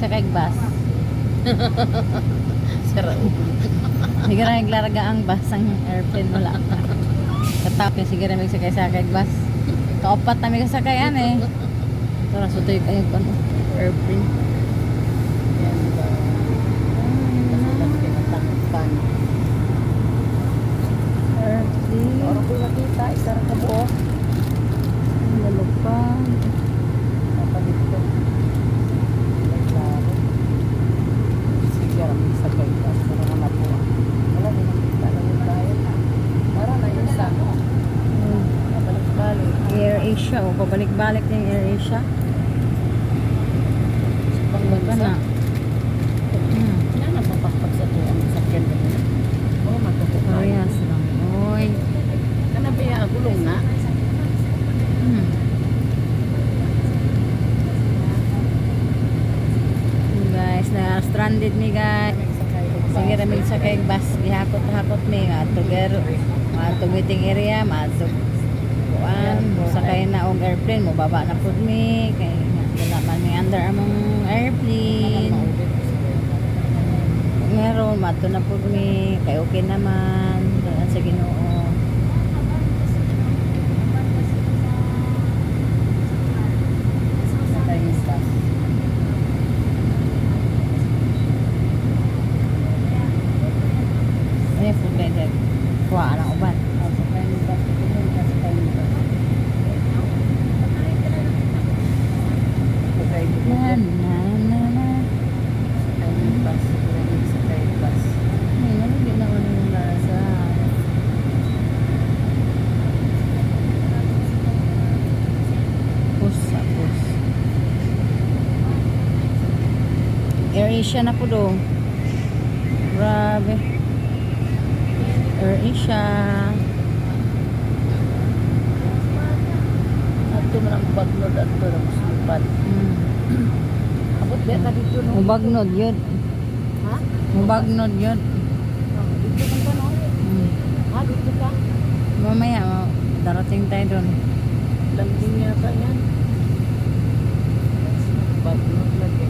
sakay bus. Sarap. Sige na naglarga ang bus ang airplane wala. Katapos sige na magsakay bus. Kaupat na may kasakayan eh. Tara sutoy kayo ano airplane. Yan ba? Masulat kinatakpan. Airplane. Orang ko nakita, isa rin kabuo. Lalupang. Kapalit ko. May klaro. Sige, raming sa kaitas. Pero nga po. Wala din nakita lang yung bayan. Para na yung sa kabalik-balik. Air Asia o pabalik-balik yung Air Asia. Pang Ano ka na? Yan ang mapakpag sa tuwang sakyan mo. Oo, magkakot tayo. Parehas lang. Oy. Kanabaya, gulong na. Guys, na stranded mi guys. Sige ra mig sakay bus gihakot-hakot mi ato gero. Ato waiting area, ato kuan sakay na og airplane mo baba na pud mi kay wala man mi under among airplane. Meron mato na pud mi kay okay naman daan sa Ginoo. Ano po pwede? Kuha ng uban. Na na na na. Ay, ano ginawa na yung lasa? Pus. Air Asia na po do. Grabe. Air Asia. Ato man ang bagnod at ito ng slipat. Abot ba ka dito no? Mubagnod yun. Ha? Mubagnod yun. Dito man ka no? Ha? Dito ka? Mamaya, darating tayo doon. Landing yata yan. Bagnod lagi.